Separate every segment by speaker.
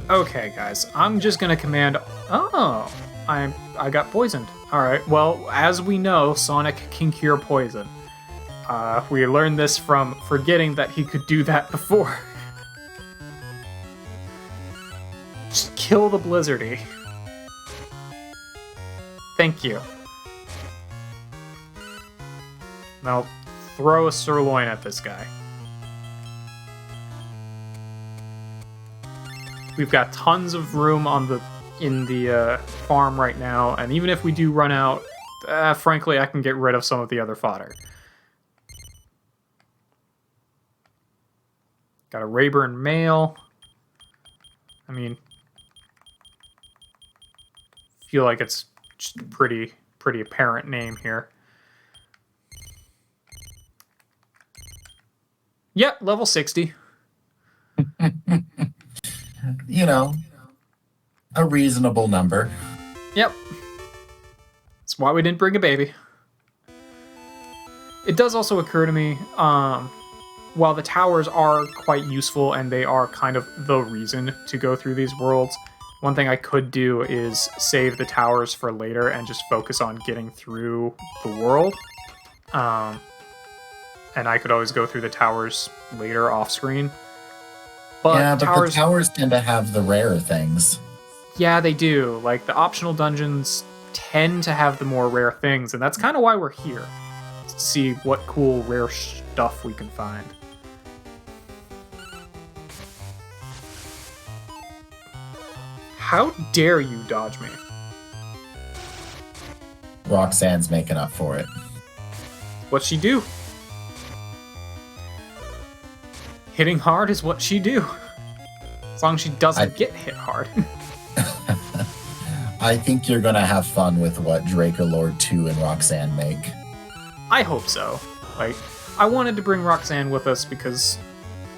Speaker 1: Okay, guys, I'm just gonna command. Oh, I got poisoned. All right. Well, as we know, Sonic can cure poison. We learned this from forgetting that he could do that before. Just kill the Blizzardy. Thank you. Now, throw a sirloin at this guy. We've got tons of room in the farm right now, and even if we do run out, frankly, I can get rid of some of the other fodder. Got a Rayburn male. I mean, feel like it's just a pretty apparent name here. Yeah, level 60.
Speaker 2: You know, a reasonable number.
Speaker 1: Yep. That's why we didn't bring a baby. It does also occur to me, while the towers are quite useful and they are kind of the reason to go through these worlds, one thing I could do is save the towers for later and just focus on getting through the world. And I could always go through the towers later off screen.
Speaker 2: But the towers tend to have the rare things.
Speaker 1: Yeah, they do. Like, the optional dungeons tend to have the more rare things, and that's kind of why we're here. To see what cool, rare stuff we can find. How dare you dodge me?
Speaker 2: Roxanne's making up for it.
Speaker 1: What'd she do? Hitting hard is what she do. As long as she doesn't get hit hard.
Speaker 2: I think you're going to have fun with what Dracolord 2 and Roxanne make.
Speaker 1: I hope so. Like, I wanted to bring Roxanne with us because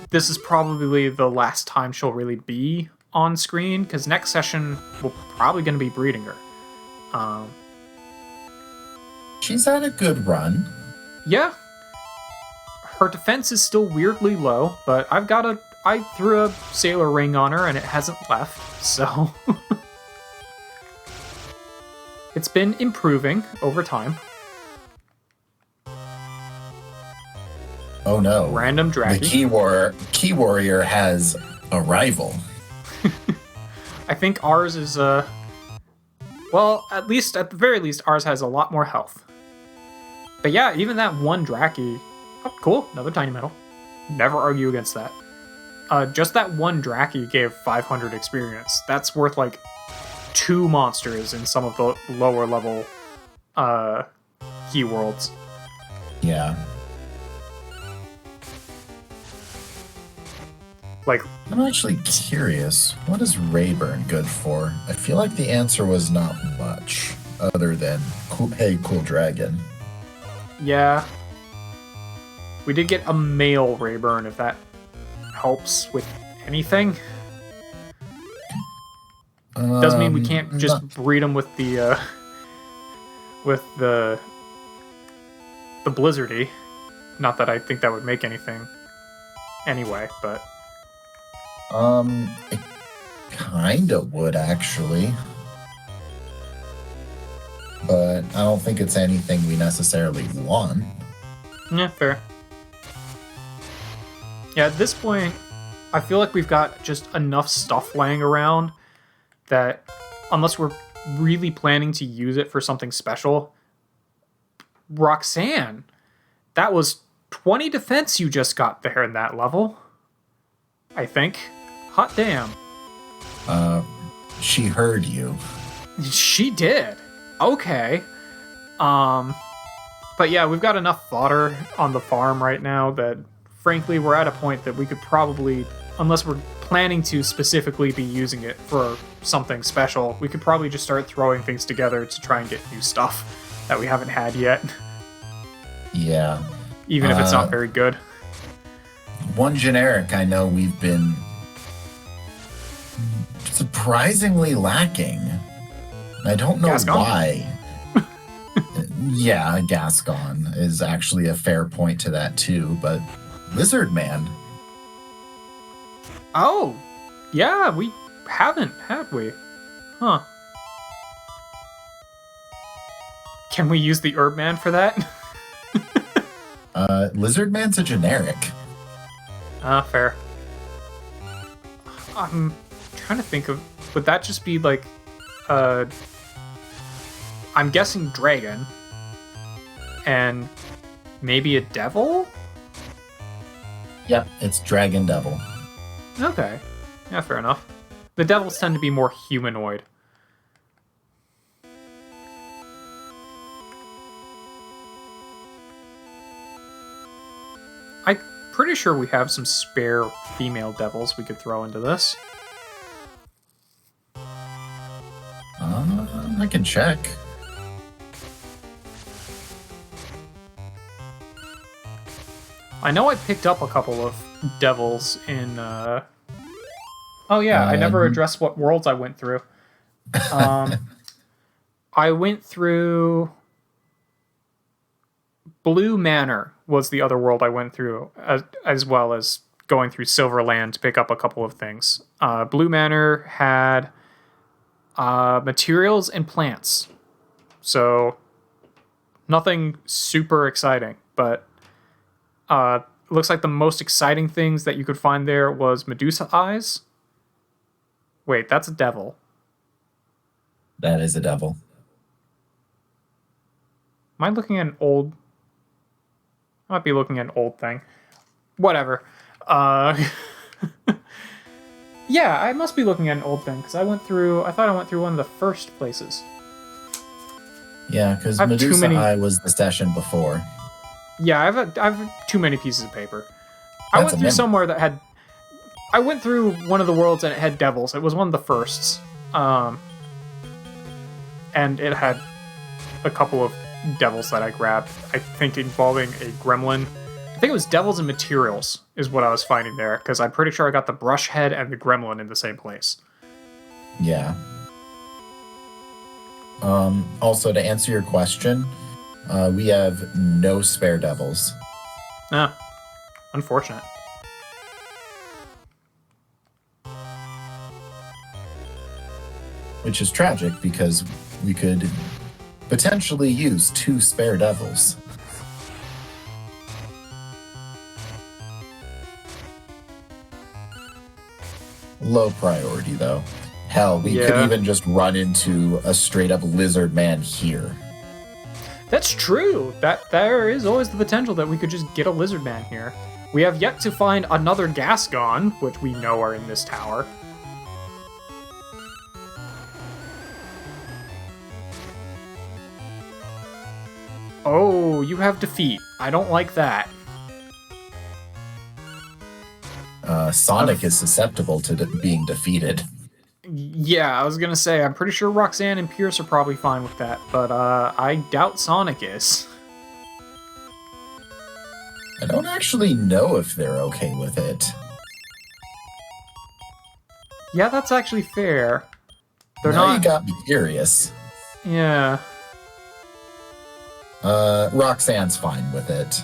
Speaker 1: this is probably the last time she'll really be on screen, because next session we're probably going to be breeding her.
Speaker 2: She's had a good run.
Speaker 1: Yeah. Her defense is still weirdly low, but I threw a Sailor Ring on her and it hasn't left, so... It's been improving over time.
Speaker 2: Oh no.
Speaker 1: Random Draggy.
Speaker 2: The Key Warrior has a rival.
Speaker 1: I think ours is, well, at the very least, ours has a lot more health. But yeah, even that one Dracky... Oh, cool. Another Tiny Metal. Never argue against that. Just that one Dracky gave 500 experience. That's worth, like, 2 monsters in some of the lower level key worlds.
Speaker 2: Yeah.
Speaker 1: Like,
Speaker 2: I'm actually curious, what is Rayburn good for? I feel like the answer was not much, other than, hey, cool dragon.
Speaker 1: Yeah. We did get a male Rayburn, if that helps with anything. Doesn't mean we can't just breed them with the Blizzardy. Not that I think that would make anything anyway, but...
Speaker 2: It kinda would, actually. But I don't think it's anything we necessarily want.
Speaker 1: Yeah, fair. Yeah, at this point, I feel like we've got just enough stuff laying around that, unless we're really planning to use it for something special... Roxanne! That was 20 defense you just got there in that level. I think. Hot damn.
Speaker 2: She heard you.
Speaker 1: She did. Okay. But yeah, we've got enough fodder on the farm right now that, frankly, we're at a point that we could probably, unless we're planning to specifically be using it for something special, we could probably just start throwing things together to try and get new stuff that we haven't had yet.
Speaker 2: Yeah.
Speaker 1: Even if it's not very good.
Speaker 2: One generic I know we've been surprisingly lacking. I don't know
Speaker 1: Gascon?
Speaker 2: why. Yeah, Gascon is actually a fair point to that too, but Lizard Man.
Speaker 1: Oh, yeah, we haven't, had we? Huh. Can we use the Herb Man for that?
Speaker 2: Lizard Man's a generic.
Speaker 1: Fair. I'm trying to think of... Would that just be like... I'm guessing dragon. And maybe a devil?
Speaker 2: Yep, it's Dragon Devil.
Speaker 1: Okay. Yeah, fair enough. The devils tend to be more humanoid. I'm pretty sure we have some spare female devils we could throw into this.
Speaker 2: I can check.
Speaker 1: I know I picked up a couple of devils in, Oh yeah, I never addressed what worlds I went through. I went through... Blue Manor was the other world I went through, as well as going through Silverland to pick up a couple of things. Blue Manor had materials and plants. So, nothing super exciting, but it looks like the most exciting things that you could find there was Medusa eyes. Wait, that's a devil.
Speaker 2: That is a devil.
Speaker 1: Am I looking at an old... I might be looking at an old thing. Whatever. Yeah, I must be looking at an old thing, because I thought I went through one of the first places.
Speaker 2: Yeah, because Medusa Eye was the session before.
Speaker 1: Yeah, I've too many pieces of paper. I went through somewhere that had... I went through one of the worlds and it had devils. It was one of the firsts. And it had a couple of devils that I grabbed. I think involving a gremlin. I think it was devils and materials is what I was finding there, because I'm pretty sure I got the brush head and the gremlin in the same place.
Speaker 2: Yeah. Also, to answer your question, we have no spare devils.
Speaker 1: Ah, unfortunate.
Speaker 2: Which is tragic, because we could potentially use 2 spare devils. Low priority, though. Hell, we could even just run into a straight-up lizard man here.
Speaker 1: That's true. There is always the potential that we could just get a lizard man here. We have yet to find another Gascon, which we know are in this tower. Oh, you have defeat. I don't like that.
Speaker 2: Sonic is susceptible to being defeated.
Speaker 1: Yeah, I was gonna say, I'm pretty sure Roxanne and Pierce are probably fine with that, but I doubt Sonic is.
Speaker 2: I don't actually know if they're okay with it.
Speaker 1: Yeah, that's actually fair. They're
Speaker 2: now
Speaker 1: not...
Speaker 2: you got me curious.
Speaker 1: Yeah.
Speaker 2: Roxanne's fine with it.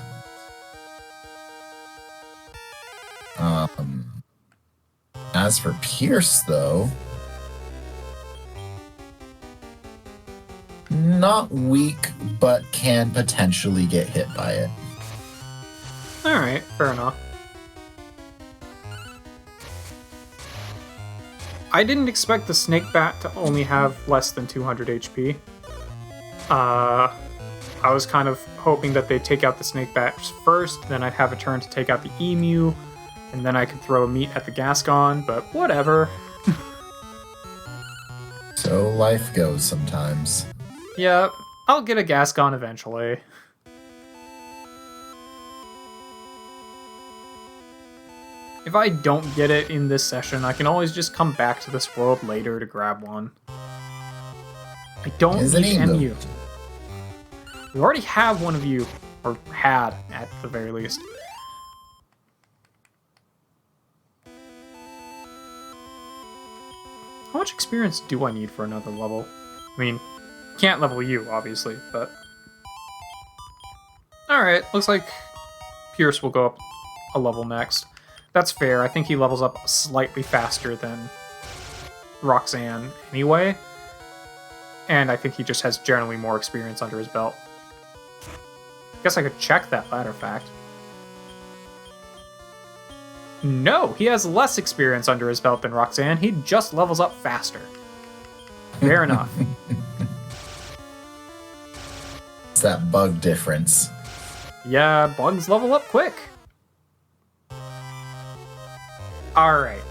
Speaker 2: As for Pierce, though, not weak, but can potentially get hit by it.
Speaker 1: Alright, fair enough. I didn't expect the snake bat to only have less than 200 HP. I was kind of hoping that they'd take out the snake bats first, then I'd have a turn to take out the emu, and then I could throw a meat at the Gascon, but whatever.
Speaker 2: So life goes sometimes.
Speaker 1: Yeah, I'll get a Gascon eventually. If I don't get it in this session, I can always just come back to this world later to grab one. I don't need MU. We already have one of you, or had, at the very least. How much experience do I need for another level? I mean, can't level you, obviously, but... Alright, looks like Pierce will go up a level next. That's fair, I think he levels up slightly faster than Roxanne anyway. And I think he just has generally more experience under his belt. Guess I could check that latter fact. No, he has less experience under his belt than Roxanne. He just levels up faster. Fair enough.
Speaker 2: It's that bug difference.
Speaker 1: Yeah, bugs level up quick. Alright.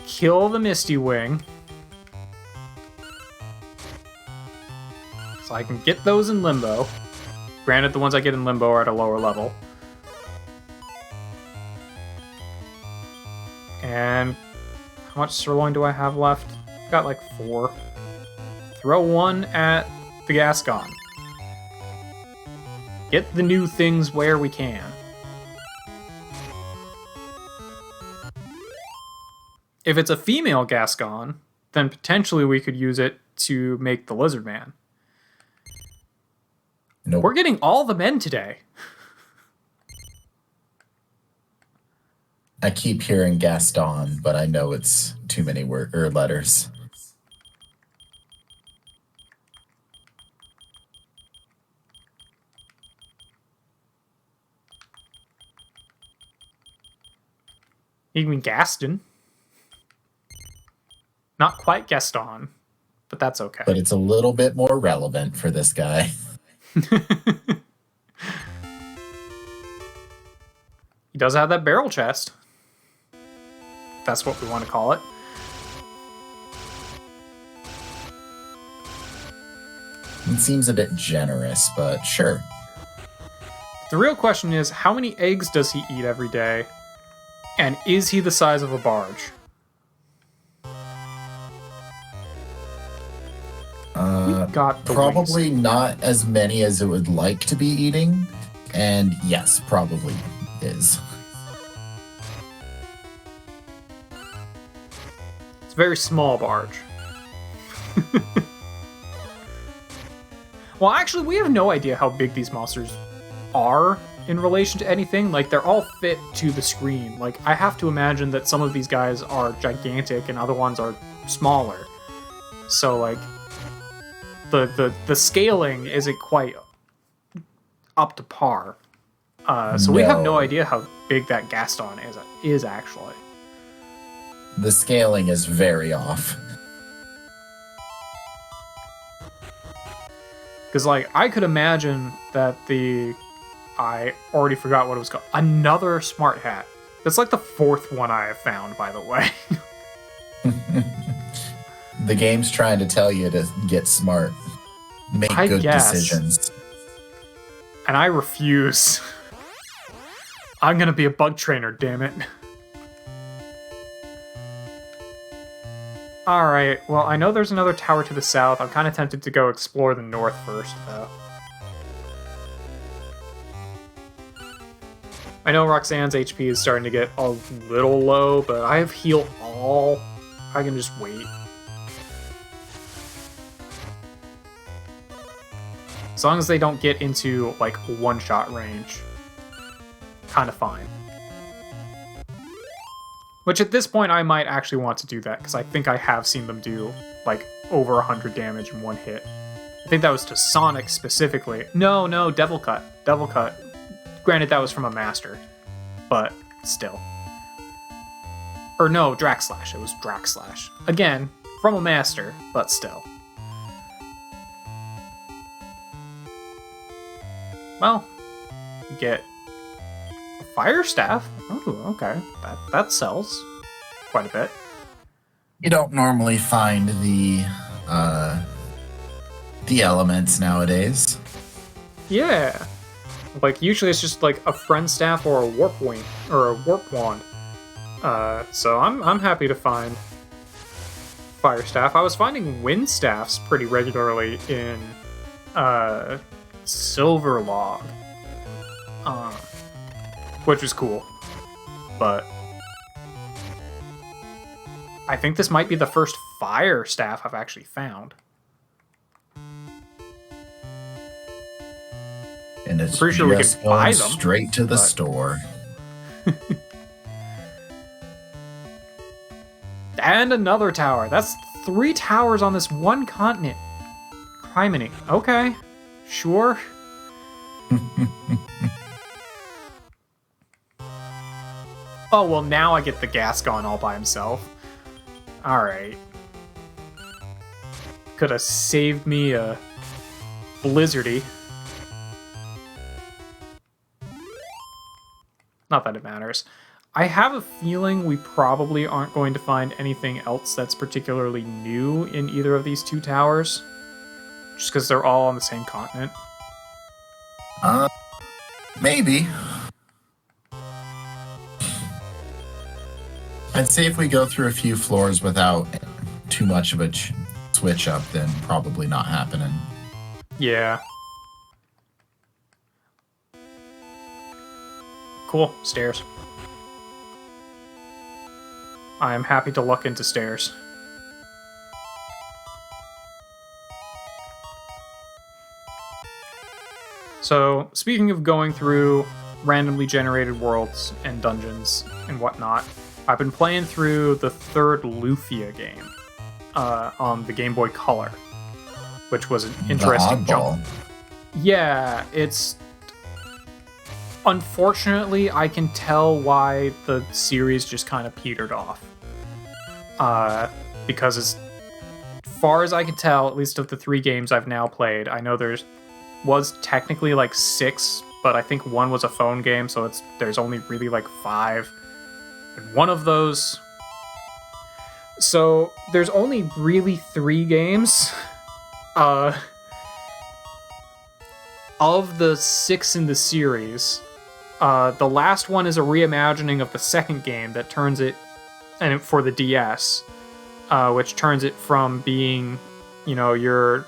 Speaker 1: Kill the Misty Wing. So I can get those in Limbo. Granted, the ones I get in Limbo are at a lower level. And how much sirloin do I have left? Got like 4. Throw one at the Gascon. Get the new things where we can. If it's a female Gascon, then potentially we could use it to make the Lizard Man.
Speaker 2: Nope.
Speaker 1: We're getting all the men today.
Speaker 2: I keep hearing Gaston, but I know it's too many letters.
Speaker 1: You mean Gaston? Not quite Gaston, but that's okay.
Speaker 2: But it's a little bit more relevant for this guy.
Speaker 1: He does have that barrel chest. That's what we want to call it.
Speaker 2: It seems a bit generous, but sure.
Speaker 1: The real question is, how many eggs does he eat every day? And is he the size of a barge?
Speaker 2: Probably not as many as it would like to be eating. And yes, probably is.
Speaker 1: It's a very small barge. Well, actually, we have no idea how big these monsters are in relation to anything. Like, they're all fit to the screen. Like, I have to imagine that some of these guys are gigantic and other ones are smaller. So, like, the scaling isn't quite up to par. So we have no idea how big that Gaston is actually.
Speaker 2: The scaling is very off.
Speaker 1: Because, like, I could imagine that I already forgot what it was called. Another smart hat. That's like the 4th one I have found, by the way.
Speaker 2: The game's trying to tell you to get smart. Make good decisions.
Speaker 1: And I refuse. I'm gonna be a bug trainer, damn it. Alright, well, I know there's another tower to the south. I'm kind of tempted to go explore the north first, though. I know Roxanne's HP is starting to get a little low, but I have heal all. I can just wait. As long as they don't get into, like, one-shot range. Kind of fine. Which, at this point, I might actually want to do that, because I think I have seen them do, like, over 100 damage in one hit. I think that was to Sonic specifically. No, Devil Cut. Devil Cut. Granted, that was from a master. But, still. Or no, Draxlash. It was Draxlash. Again, from a master, but still. Well, you get a fire staff. Oh, okay. That sells quite a bit.
Speaker 2: You don't normally find the elements nowadays.
Speaker 1: Yeah. Like, usually it's just like a friend staff or a warp wing or a warp wand. So I'm happy to find fire staff. I was finding wind staffs pretty regularly in Silver Log, which was cool, but I think this might be the first fire staff I've actually found.
Speaker 2: And it's
Speaker 1: pretty sure we can buy them
Speaker 2: straight to the store.
Speaker 1: And another tower. That's 3 towers on this one continent. Criminy. Okay. Sure. Oh, well, now I get the Gascon all by himself. Alright. Could have saved me a Blizzardy. Not that it matters. I have a feeling we probably aren't going to find anything else that's particularly new in either of these 2 towers. Just because they're all on the same continent.
Speaker 2: Maybe. I'd say if we go through a few floors without too much of a switch up, then probably not happening.
Speaker 1: Yeah. Cool. Stairs. I am happy to luck into stairs. So, speaking of going through randomly generated worlds and dungeons and whatnot, I've been playing through the 3rd Lufia game on the Game Boy Color, which was an interesting jump. Yeah, it's... Unfortunately, I can tell why the series just kind of petered off. Because as far as I can tell, at least of the 3 games I've now played, I know was technically like 6, but I think 1 was a phone game, so there's only really like 5. And one of those... So, there's only really 3 games. Of the 6 in the series, the last one is a reimagining of the 2nd game that turns it, and for the DS, which turns it from being, you're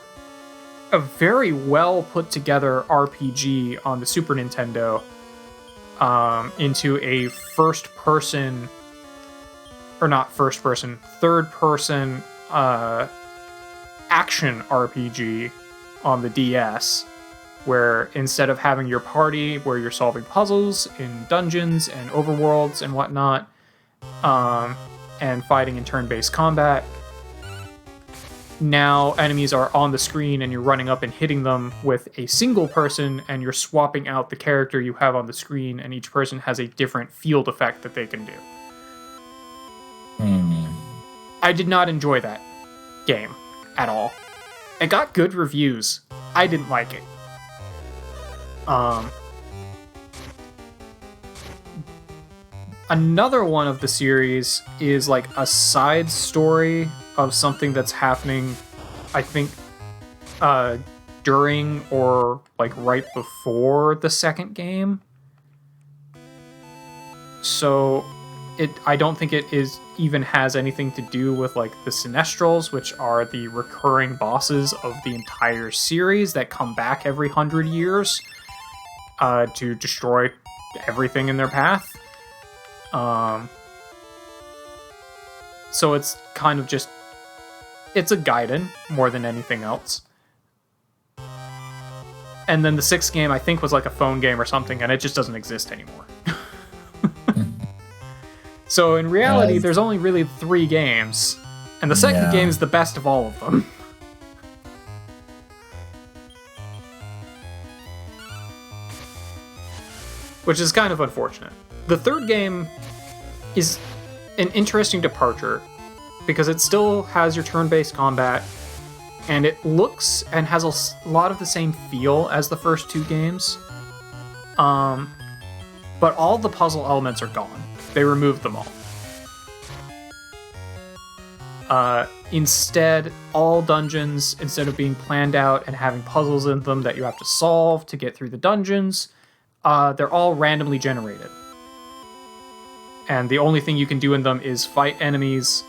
Speaker 1: a very well put together RPG on the Super Nintendo into a third person action RPG on the DS, where instead of having your party where you're solving puzzles in dungeons and overworlds and whatnot, and fighting in turn-based combat, now enemies are on the screen and you're running up and hitting them with a single person, and you're swapping out the character you have on the screen, and each person has a different field effect that they can do. I did not enjoy that game at all. It got good reviews. I didn't like it. Another one of the series is like a side story of something that's happening, I think, during or like right before the 2nd game. So I don't think it even has anything to do with like the Sinestrals, which are the recurring bosses of the entire series that come back every 100 years to destroy everything in their path. So it's kind of just, it's a Gaiden more than anything else. And then the 6th game, I think, was like a phone game or something, and it just doesn't exist anymore. So in reality, there's only really 3 games, and the 2nd game is the best of all of them. Which is kind of unfortunate. The 3rd game is an interesting departure, because it still has your turn-based combat, and it looks and has a lot of the same feel as the first 2 games. But all the puzzle elements are gone. They removed them all. Instead, all dungeons, instead of being planned out and having puzzles in them that you have to solve to get through the dungeons, they're all randomly generated. And the only thing you can do in them is fight enemies,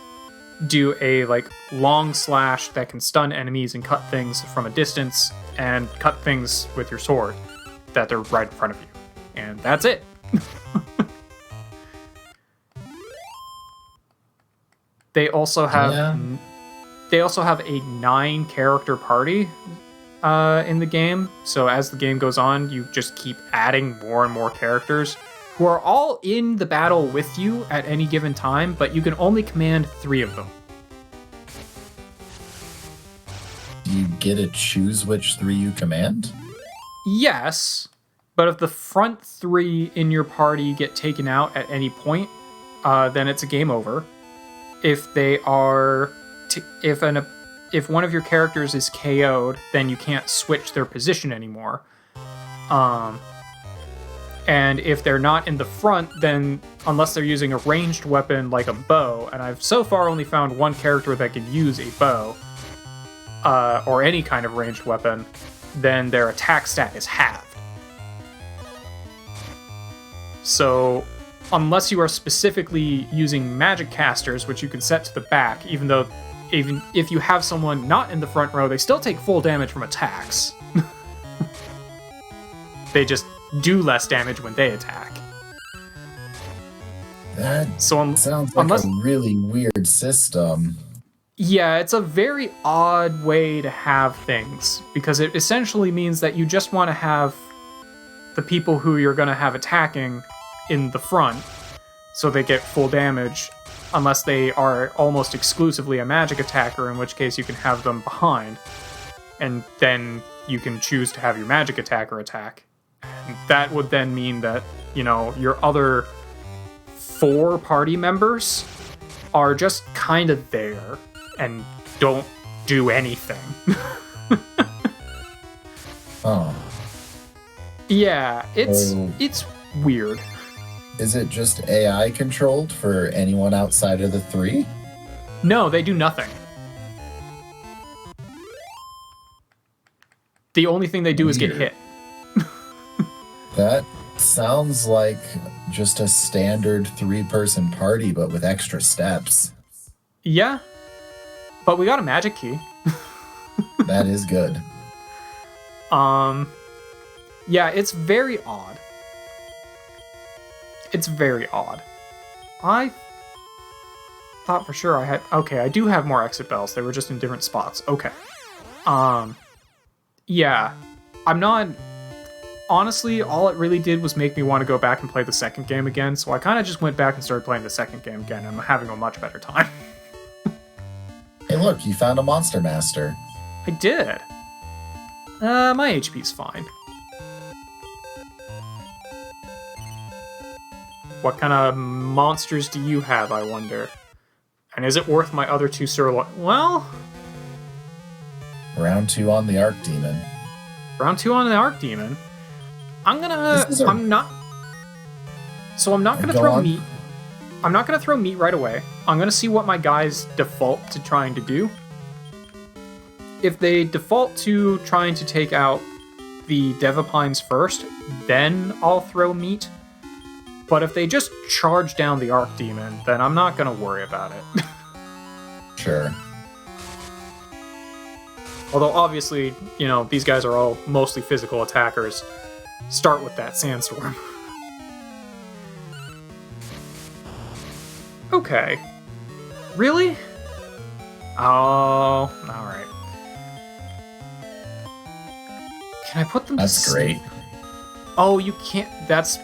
Speaker 1: do a like long slash that can stun enemies and cut things from a distance, and cut things with your sword that they're right in front of you. And that's it. They also have a 9-character party in the game. So as the game goes on, you just keep adding more and more characters who are all in the battle with you at any given time, but you can only command 3 of them.
Speaker 2: Do you get to choose which 3 you command?
Speaker 1: Yes, but if the front 3 in your party get taken out at any point, then it's a game over. If they are, if one of your characters is KO'd, then you can't switch their position anymore. And if they're not in the front, then unless they're using a ranged weapon like a bow, and I've so far only found one character that can use a bow, or any kind of ranged weapon, then their attack stat is halved. So, unless you are specifically using magic casters, which you can set to the back, even if you have someone not in the front row, they still take full damage from attacks. They just do less damage when they attack.
Speaker 2: That
Speaker 1: so
Speaker 2: sounds like a really weird system.
Speaker 1: Yeah, it's a very odd way to have things, because it essentially means that you just want to have the people who you're going to have attacking in the front, so they get full damage, unless they are almost exclusively a magic attacker, in which case you can have them behind, and then you can choose to have your magic attacker attack. And that would then mean that, your other 4 party members are just kind of there and don't do anything.
Speaker 2: Oh.
Speaker 1: Yeah, it's weird.
Speaker 2: Is it just AI controlled for anyone outside of the 3?
Speaker 1: No, they do nothing. The only thing they do is get hit.
Speaker 2: That sounds like just a standard 3-person party, but with extra steps.
Speaker 1: Yeah, but we got a magic key.
Speaker 2: That is good.
Speaker 1: Yeah, it's very odd. It's very odd. I thought for sure I had... Okay, I do have more exit bells. They were just in different spots. Okay. Yeah. I'm not... Honestly, all it really did was make me want to go back and play the second game again, so I kind of just went back and started playing the second game again, and I'm having a much better time.
Speaker 2: Hey look, you found a Monster Master.
Speaker 1: I did. My HP's fine. What kind of monsters do you have, I wonder? And is it worth my other 2 sirloin? Well...
Speaker 2: Round 2 on the Arc Demon.
Speaker 1: Round 2 on the Arc Demon? I'm not gonna throw meat. I'm not gonna throw meat right away. I'm gonna see what my guys default to trying to do. If they default to trying to take out the Devapines first, then I'll throw meat. But if they just charge down the Arc Demon, then I'm not gonna worry about it.
Speaker 2: Sure.
Speaker 1: Although obviously, these guys are all mostly physical attackers. Start with that Sandstorm. Okay. Really? Oh, alright. Can I put them to sleep?
Speaker 2: That's great.
Speaker 1: Oh, you can't... That's...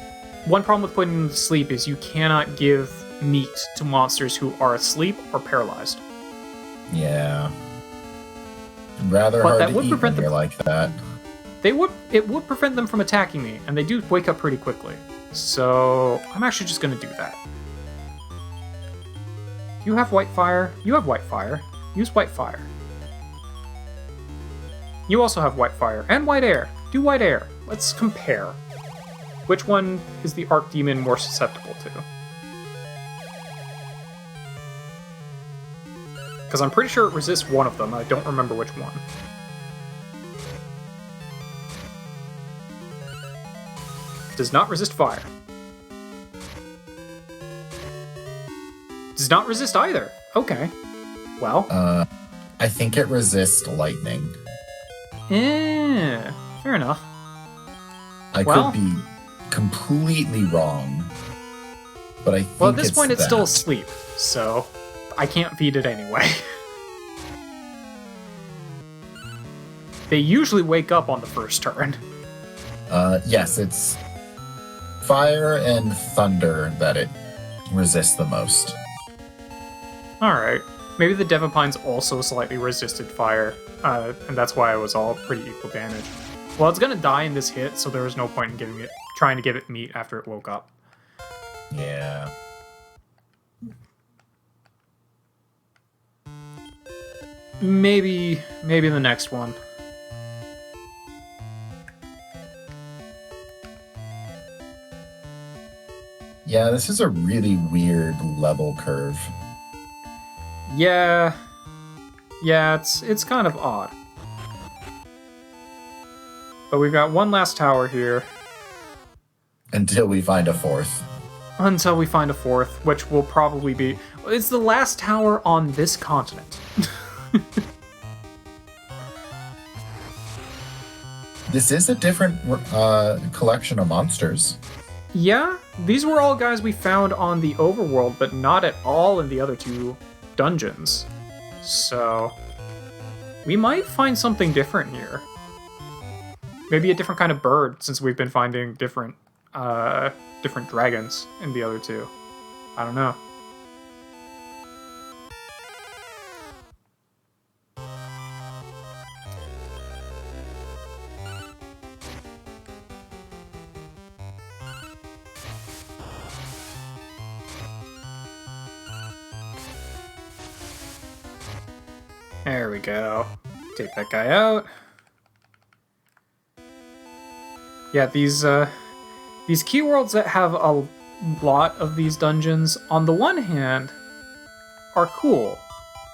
Speaker 1: One problem with putting them to sleep is you cannot give meat to monsters who are asleep or paralyzed.
Speaker 2: Yeah. Rather
Speaker 1: But
Speaker 2: hard
Speaker 1: that
Speaker 2: to
Speaker 1: would
Speaker 2: eat
Speaker 1: prevent
Speaker 2: when you're
Speaker 1: them...
Speaker 2: like that.
Speaker 1: It would prevent them from attacking me, and they do wake up pretty quickly. So I'm actually just going to do that. You have white fire. You have white fire. Use white fire. You also have white fire and white air. Do white air. Let's compare. Which one is the Arc Demon more susceptible to? Because I'm pretty sure it resists one of them. I don't remember which one. Does not resist fire. Does not resist either. Okay. Well.
Speaker 2: I think it resists lightning.
Speaker 1: Yeah. Fair enough.
Speaker 2: I could be completely wrong, but I think
Speaker 1: at this point it's still asleep, so I can't feed it anyway. They usually wake up on the first turn.
Speaker 2: Yes, it's fire and thunder that it resists the most.
Speaker 1: Alright. Maybe the Devapines also slightly resisted fire, and that's why it was all pretty equal damage. Well, it's gonna die in this hit, so there was no point in trying to give it meat after it woke up.
Speaker 2: Yeah.
Speaker 1: Maybe the next one.
Speaker 2: Yeah, this is a really weird level curve.
Speaker 1: Yeah, it's kind of odd. But we've got one last tower here.
Speaker 2: Until we find a fourth.
Speaker 1: Until we find a fourth, which will probably be... It's the last tower on this continent.
Speaker 2: This is a different collection of monsters.
Speaker 1: Yeah, these were all guys we found on the overworld, but not at all in the other two dungeons. So, we might find something different here. Maybe a different kind of bird, since we've been finding different dragons in the other two. I don't know. There we go. Take that guy out. Yeah, these key worlds that have a lot of these dungeons, on the one hand, are cool,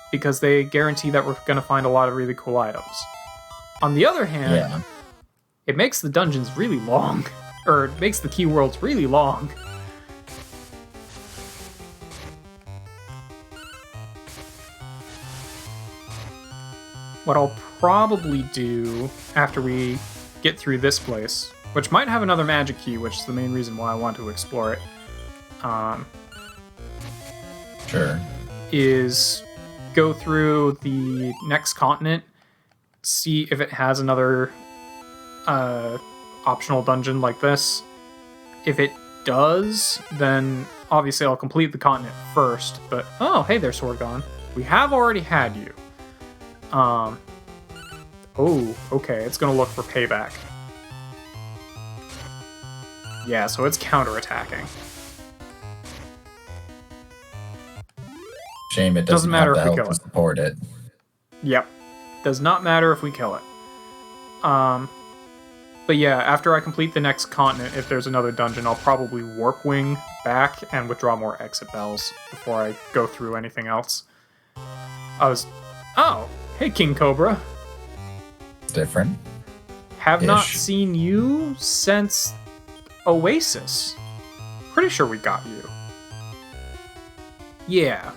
Speaker 1: because they guarantee that we're going to find a lot of really cool items. On the other hand, it makes the dungeons really long, or it makes the key worlds really long. What I'll probably do after we get through this place, which might have another magic key, which is the main reason why I want to explore it,
Speaker 2: Sure.
Speaker 1: is go through the next continent, see if it has another optional dungeon like this. If it does, then obviously I'll complete the continent first, but oh, hey there, Swordgon. We have already had you. Oh, okay, it's gonna look for payback. Yeah, so it's counterattacking.
Speaker 2: Shame it doesn't
Speaker 1: matter
Speaker 2: have
Speaker 1: if we
Speaker 2: the help
Speaker 1: kill
Speaker 2: to
Speaker 1: it.
Speaker 2: support it.
Speaker 1: Yep. Does not matter if we kill it. But yeah, after I complete the next continent, if there's another dungeon, I'll probably Warp Wing back and withdraw more exit bells before I go through anything else. Oh! Hey, King Cobra.
Speaker 2: It's different.
Speaker 1: Have not seen you since Oasis. Pretty sure we got you. Yeah.